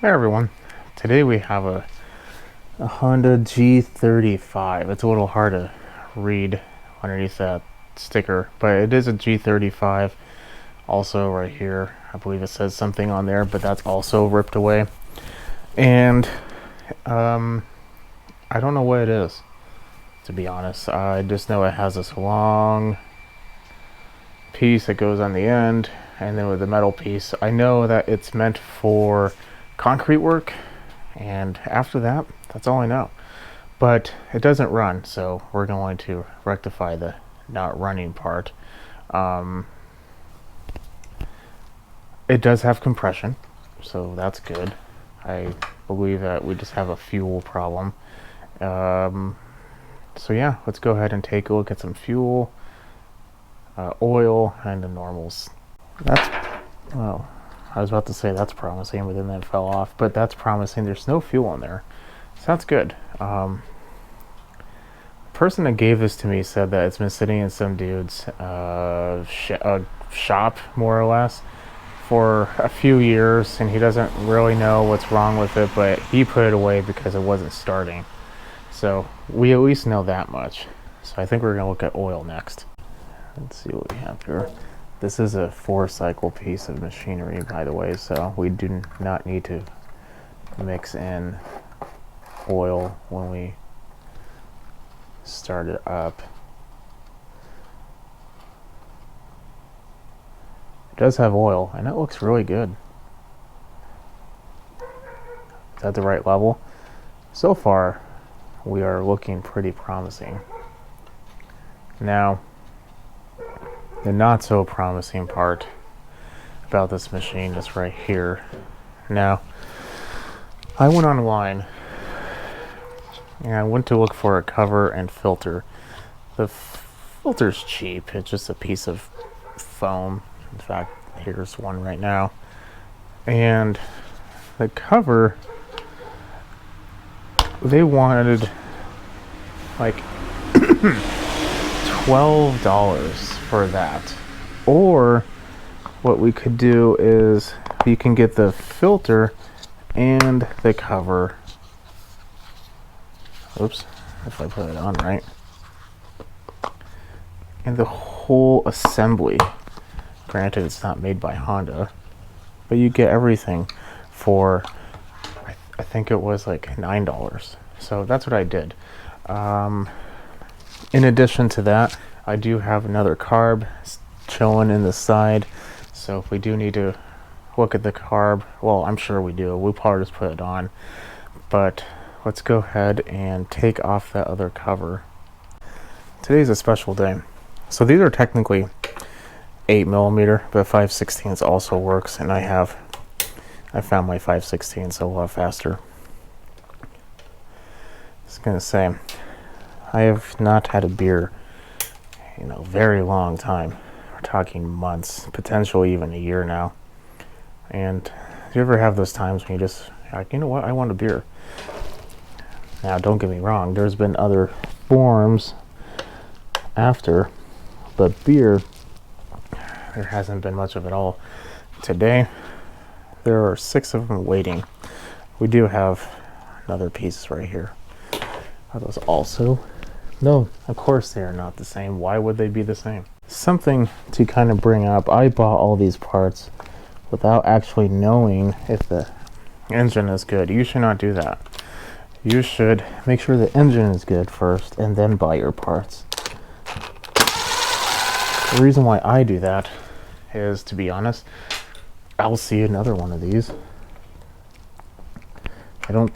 Hey everyone, today we have a Honda G35. It's a little hard to read underneath that sticker, but it is a G35. Also right here, I believe it says something on there, but that's also ripped away. And I don't know what it is, to be honest. I just know it has this long piece that goes on the end, and then with the metal piece, I know that it's meant for concrete work, and after that, that's all I know. But it doesn't run, so we're going to rectify the not running part. It does have compression, so that's good. I believe that we just have a fuel problem. So yeah, let's go ahead and take a look at some fuel, oil, and the normals. Well, I was about to say that's promising, but then that fell off. But that's promising. There's no fuel in there. So that's good. The person that gave this to me said that it's been sitting in some dude's shop, more or less, for a few years, and he doesn't really know what's wrong with it, but he put it away because it wasn't starting. So we at least know that much. So I think we're going to look at oil next. Let's see what we have here. This is a 4-cycle piece of machinery, by the way, so we do not need to mix in oil when we start it up. It does have oil, and it looks really good. Is that the right level? So far, we are looking pretty promising. Now, the not so promising part about this machine is right here. Now, I went online and I went to look for a cover and filter. The filter's cheap, it's just a piece of foam. In fact, here's one right now. And the cover, they wanted like $12 for that. Or what we could do is you can get the filter and the cover. Oops, if I put it on right. And the whole assembly. Granted, it's not made by Honda, but you get everything for, I think it was like $9. So that's what I did. In addition to that, I do have another carb chilling in the side. So if we do need to look at the carb, well, I'm sure we do. We'll probably just put it on. But let's go ahead and take off that other cover. Today's a special day. So these are technically 8mm, but 5/16 also works, and I found my 5/16 a lot faster. I was gonna say, I have not had a beer in a very long time. We're talking months, potentially even a year now. And do you ever have those times when you just like, you know what, I want a beer? Now, don't get me wrong, there's been other forms after, but beer, there hasn't been much of it all. Today, there are 6 of them waiting. We do have another piece right here. Are those also? No, of course they are not the same. Why would they be the same? Something to kind of bring up, I bought all these parts without actually knowing if the engine is good. You should not do that. You should make sure the engine is good first and then buy your parts. The reason why I do that is, to be honest, I'll see another one of these. I don't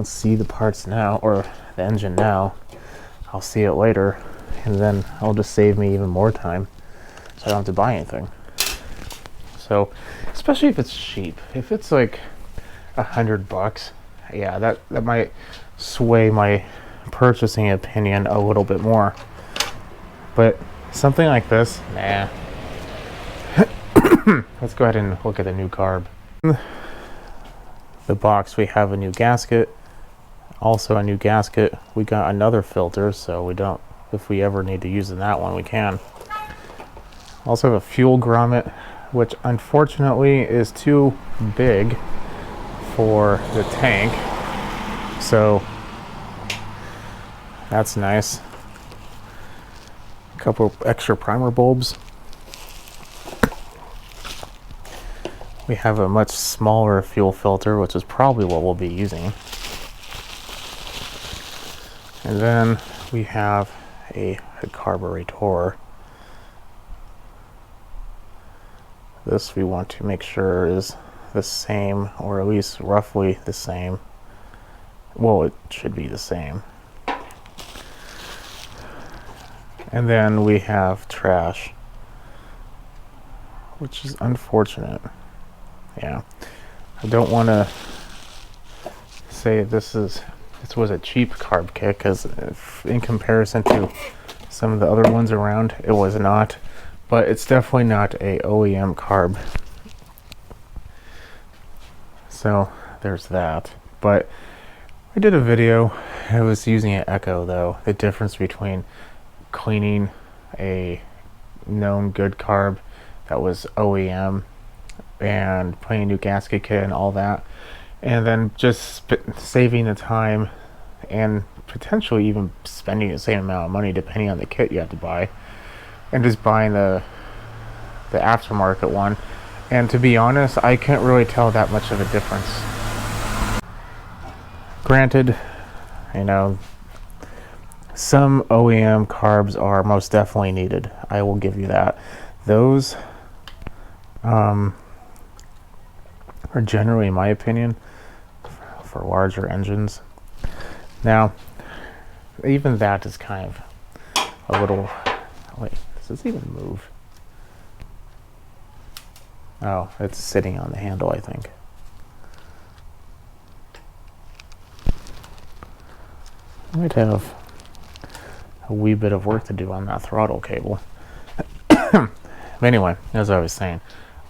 see the parts now, or the engine now. I'll see it later, and then I'll just save me even more time, so I don't have to buy anything. So, especially if it's cheap. If it's like $100, yeah, that might sway my purchasing opinion a little bit more. But something like this, nah. Let's go ahead and look at the new carb. In the box, we have a new gasket. Also a new gasket. We got another filter, so we don't, if we ever need to use that one, we can. Also have a fuel grommet. which unfortunately is too big for the tank. So that's nice. A couple extra primer bulbs. We have a much smaller fuel filter, which is probably what we'll be using. And then we have a carburetor. This we want to make sure is the same, or at least roughly the same. Well, it should be the same. And then we have trash, which is unfortunate. Yeah, I don't want to say this was a cheap carb kit, because in comparison to some of the other ones around, it was not. But it's definitely not a OEM carb. So there's that. But I did a video. I was using an Echo though. The difference between cleaning a known good carb that was OEM and putting a new gasket kit and all that, and then just saving the time and potentially even spending the same amount of money depending on the kit you have to buy, and just buying the aftermarket one. And to be honest, I couldn't really tell that much of a difference. Granted, you know, some OEM carbs are most definitely needed. I will give you that. Those are generally, in my opinion, for larger engines. Now, even that is kind of a little... Wait, does this even move? Oh, it's sitting on the handle, I think. I might have a wee bit of work to do on that throttle cable. But anyway, as I was saying,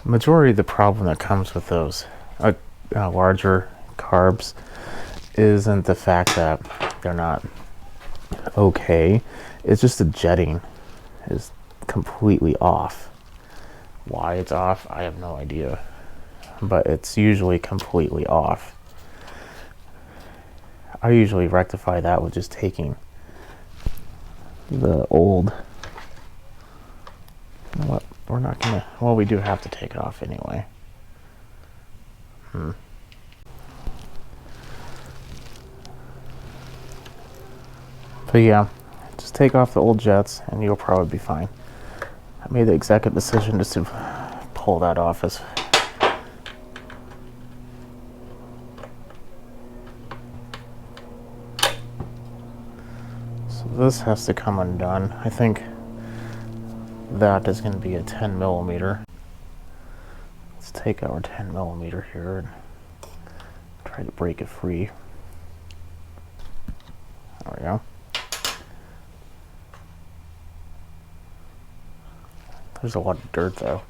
the majority of the problem that comes with those larger carbs isn't the fact that they're not okay. It's just the jetting is completely off. Why it's off, I have no idea. But it's usually completely off. I usually rectify that with just taking the old... You know what? We're not gonna... Well, we do have to take it off anyway. But yeah, just take off the old jets and you'll probably be fine. I made the executive decision just to pull that off as... So this has to come undone. I think that is going to be a 10 millimeter. Let's take our 10 millimeter here and try to break it free. There we go. There's a lot of dirt though.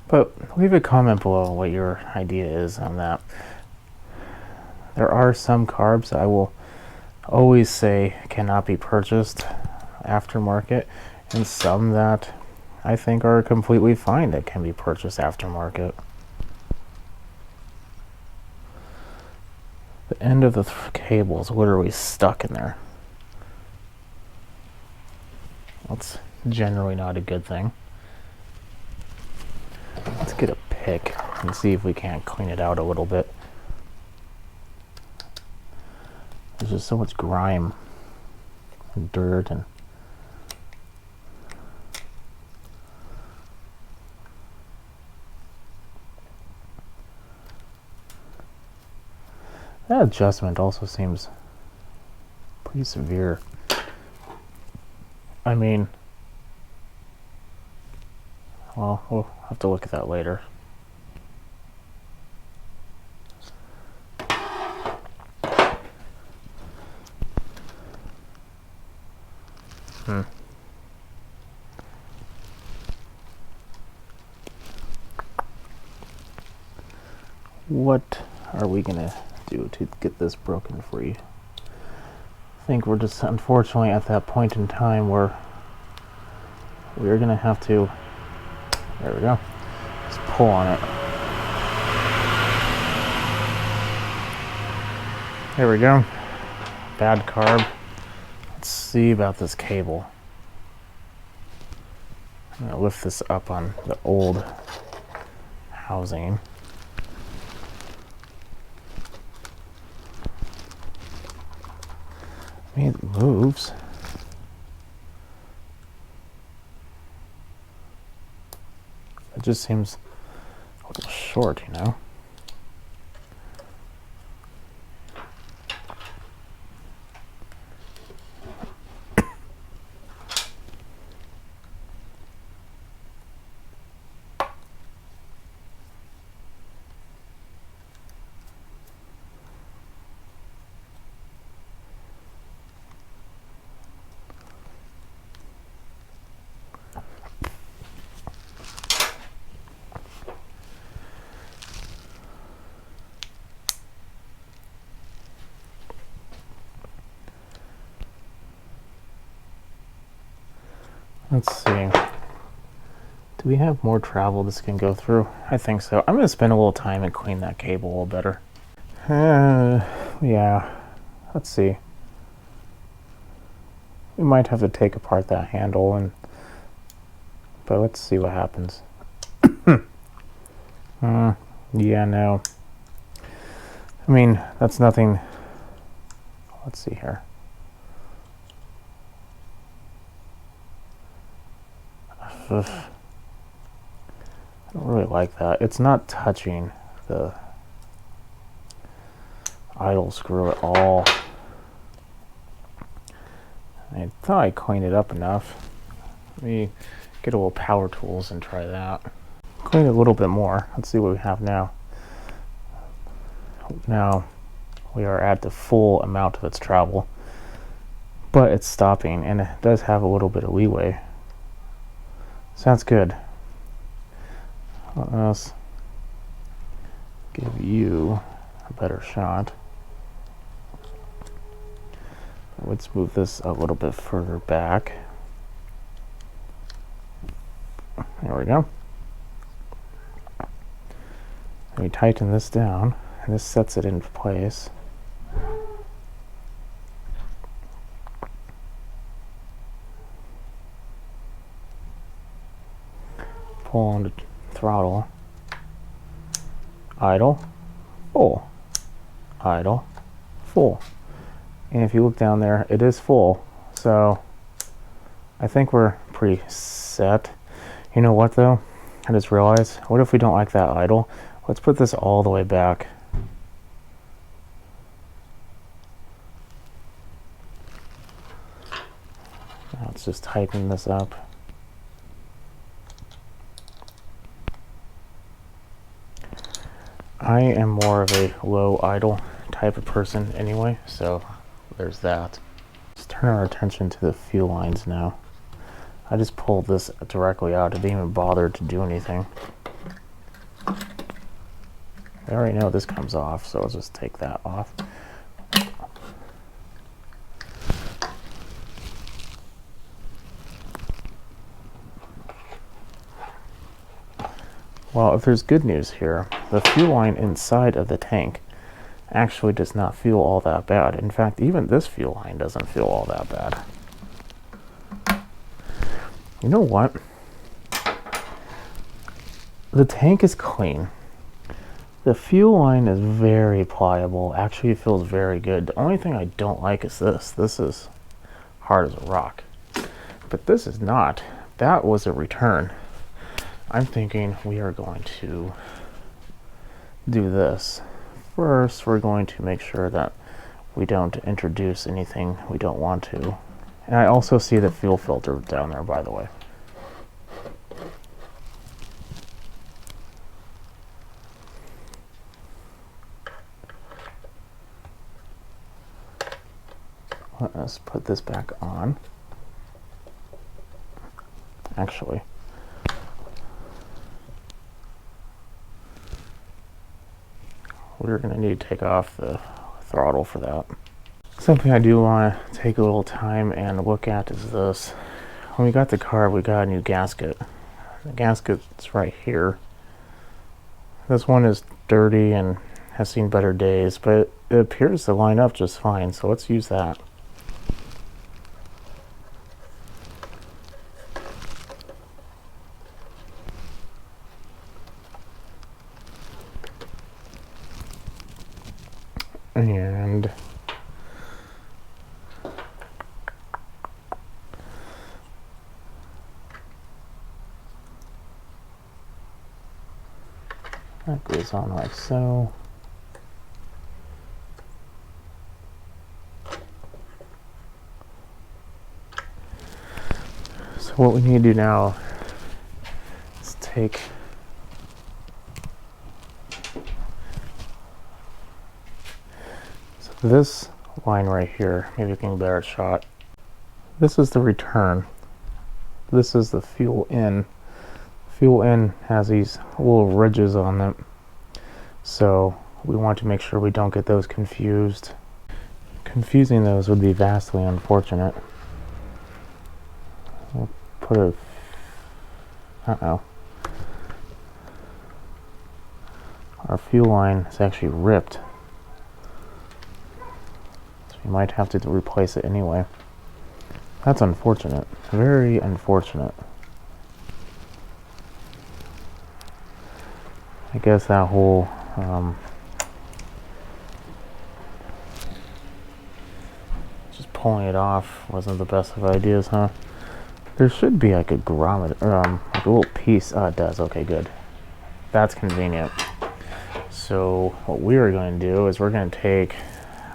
But leave a comment below what your idea is on that. There are some carbs I will always say cannot be purchased aftermarket, and some that I think are completely fine that can be purchased aftermarket. The end of the cable is literally stuck in there. That's generally not a good thing. Let's get a pick and see if we can't clean it out a little bit. There's just so much grime and dirt and... That adjustment also seems pretty severe. I mean, well, we'll have to look at that later. What are we gonna do to get this broken free? I think we're just unfortunately at that point in time where we're gonna have to, there we go, just pull on it. There we go. Bad carb. Let's see about this cable. I'm gonna lift this up on the old housing. I mean, it moves. It just seems a little short, you know? Let's see. Do we have more travel this can go through? I think so. I'm going to spend a little time and clean that cable a little better. Yeah. Let's see. We might have to take apart that handle, but let's see what happens. Yeah, no. I mean, that's nothing. Let's see here. I don't really like that. It's not touching the idle screw at all. I thought I cleaned it up enough. Let me get a little power tools and try that. Clean it a little bit more. Let's see what we have now. Now we are at the full amount of its travel, but it's stopping and it does have a little bit of leeway. Sounds good. Let's give you a better shot. Let's move this a little bit further back. There we go. And we tighten this down, and this sets it into place. Pull on the throttle. Idle, full. Idle, full. And if you look down there, it is full. So I think we're pretty set. You know what though? I just realized, what if we don't like that idle? Let's put this all the way back. Now let's just tighten this up. I am more of a low idle type of person anyway, so there's that. Let's turn our attention to the fuel lines now. I just pulled this directly out. I didn't even bother to do anything. I already know this comes off, so I'll just take that off. Well, if there's good news here, the fuel line inside of the tank actually does not feel all that bad. In fact, even this fuel line doesn't feel all that bad. You know what? The tank is clean. The fuel line is very pliable. Actually, it feels very good. The only thing I don't like is this. This is hard as a rock. But this is not. That was a return. I'm thinking we are going to do this. First, we're going to make sure that we don't introduce anything we don't want to. And I also see the fuel filter down there, by the way. Let us put this back on. Actually, we're going to need to take off the throttle for that. Something I do want to take a little time and look at is this. When we got the car, we got a new gasket. The gasket's right here. This one is dirty and has seen better days, but it appears to line up just fine, so let's use that. And that goes on like so. So what we need to do now is take this line right here. Maybe we can get a better shot. This is the return. This is the fuel in. Fuel in has these little ridges on them, so we want to make sure we don't get those confused. Confusing those would be vastly unfortunate. We'll put a our fuel line is actually ripped, so we might have to replace it anyway. That's unfortunate, very unfortunate. I guess that whole just pulling it off wasn't the best of ideas, huh? There should be like a grommet, like a little piece. Oh, it does. Okay, good. That's convenient. So what we are going to do is we're going to take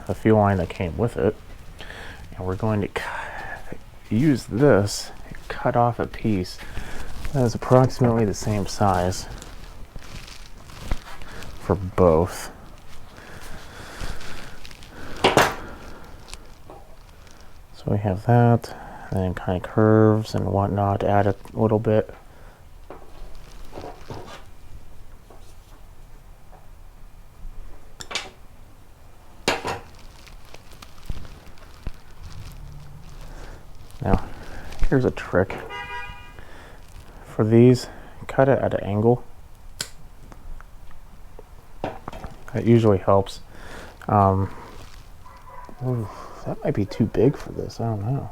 the fuel line that came with it, and we're going to use this and cut off a piece that is approximately the same size for both. So we have that, and then kind of curves and whatnot to add a little bit. Now, here's a trick. For these, cut it at an angle. That usually helps. Ooh, that might be too big for this. I don't know.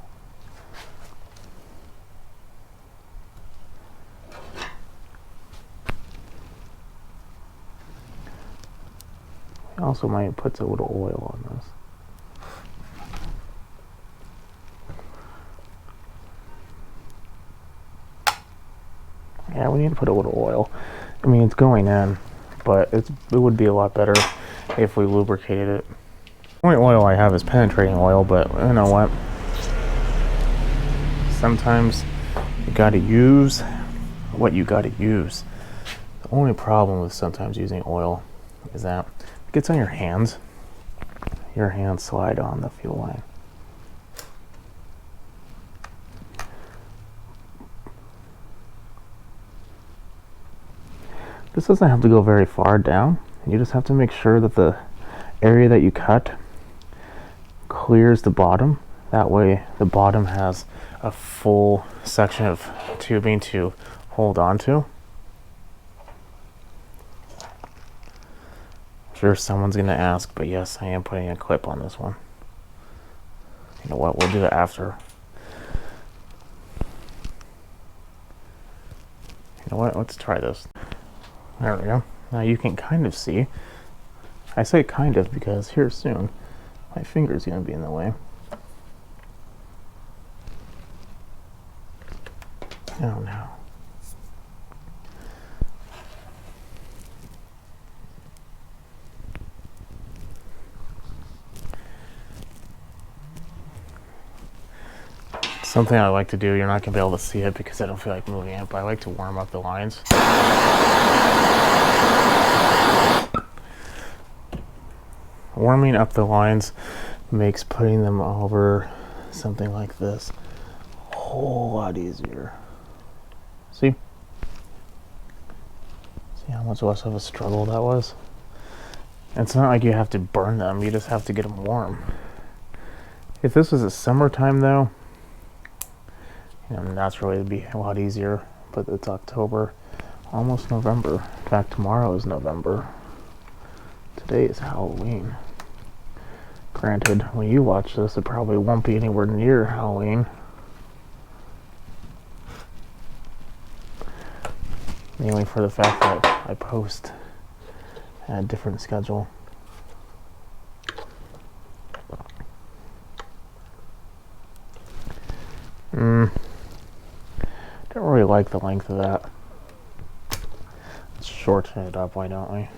We also might put a little oil on this. Yeah, we need to put a little oil. I mean, it's going in, but it would be a lot better if we lubricated it. The only oil I have is penetrating oil, but you know what? Sometimes you gotta use what you gotta use. The only problem with sometimes using oil is that it gets on your hands slide on the fuel line. This doesn't have to go very far down. You just have to make sure that the area that you cut clears the bottom. That way the bottom has a full section of tubing to hold on to. I'm sure someone's going to ask, but yes, I am putting a clip on this one. You know what, we'll do it after. You know what, let's try this. There we go. Now you can kind of see. I say kind of because here soon my finger's going to be in the way. Oh no. Something I like to do, you're not going to be able to see it because I don't feel like moving it, but I like to warm up the lines. Warming up the lines makes putting them over something like this a whole lot easier. See? See how much less of a struggle that was? It's not like you have to burn them, you just have to get them warm. If this was a summertime though, naturally it'd be a lot easier, but it's October, almost November. In fact, tomorrow is November. Today is Halloween. Granted, when you watch this, it probably won't be anywhere near Halloween. Mainly for the fact that I post at a different schedule. Don't really like the length of that. Let's shorten it up, why don't we?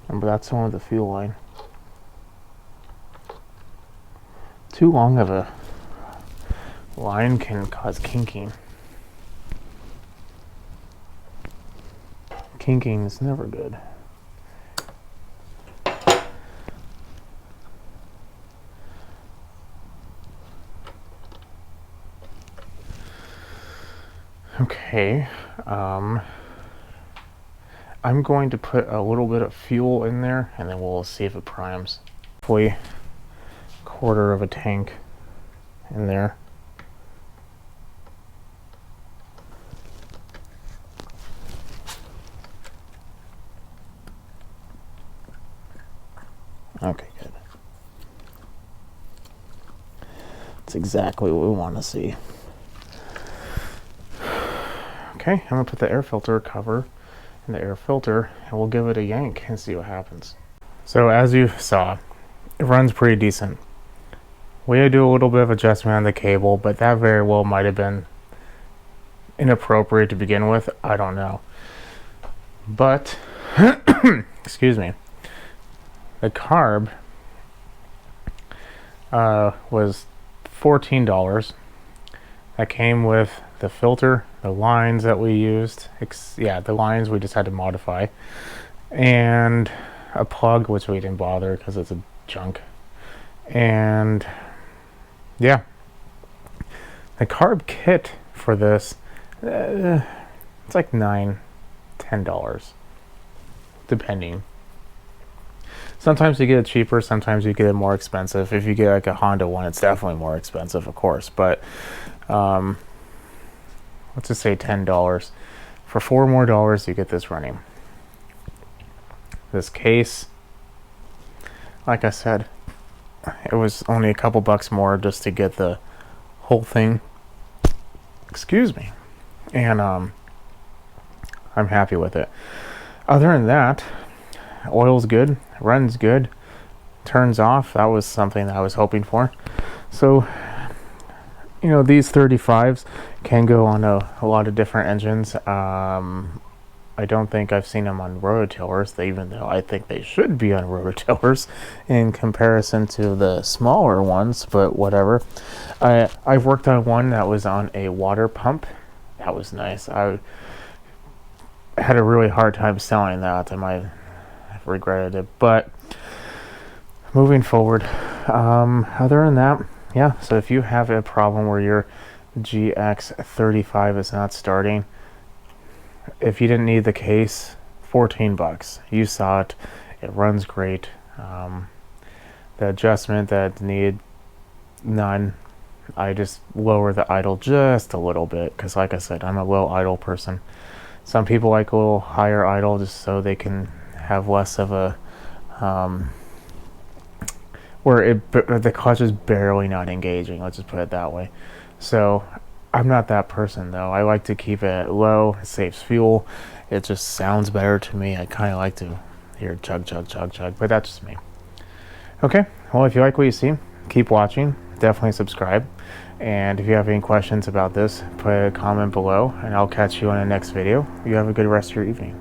Remember, that's the one with the fuel line. Too long of a line can cause kinking. Kinking is never good. Okay, I'm going to put a little bit of fuel in there and then we'll see if it primes. Hopefully, quarter of a tank in there. Okay, good. That's exactly what we want to see. Okay, I'm gonna put the air filter cover in the air filter and we'll give it a yank and see what happens. So as you saw, it runs pretty decent. We had to do a little bit of adjustment on the cable, but that very well might have been inappropriate to begin with. I don't know. But, excuse me, the carb was $14. That came with the filter, the lines that we used, the lines we just had to modify, and a plug, which we didn't bother because it's a junk. And yeah, the carb kit for this, it's like $9-10, depending. Sometimes you get it cheaper, sometimes you get it more expensive. If you get like a Honda one, it's definitely more expensive, of course, but let's just say $10. For $4 more, you get this running. This case, like I said, it was only a couple bucks more just to get the whole thing. Excuse me. And I'm happy with it. Other than that, oil's good, runs good, turns off. That was something that I was hoping for. So, these 35s can go on a lot of different engines. I don't think I've seen them on rototillers, even though I think they should be on rototillers in comparison to the smaller ones, but whatever. I've worked on one that was on a water pump. That was nice. I had a really hard time selling that. I might have regretted it, but moving forward, other than that, yeah, so if you have a problem where your GX35 is not starting, if you didn't need the case, $14. You saw it. It runs great. The adjustment that needed, none. I just lower the idle just a little bit because, like I said, I'm a low idle person. Some people like a little higher idle just so they can have less of a where the clutch is barely not engaging. Let's just put it that way. So I'm not that person though. I like to keep it low. It saves fuel. It just sounds better to me. I kind of like to hear chug, chug, chug, chug, but that's just me. Okay, well, if you like what you see, keep watching. Definitely subscribe. And if you have any questions about this, put a comment below, and I'll catch you on the next video. You have a good rest of your evening.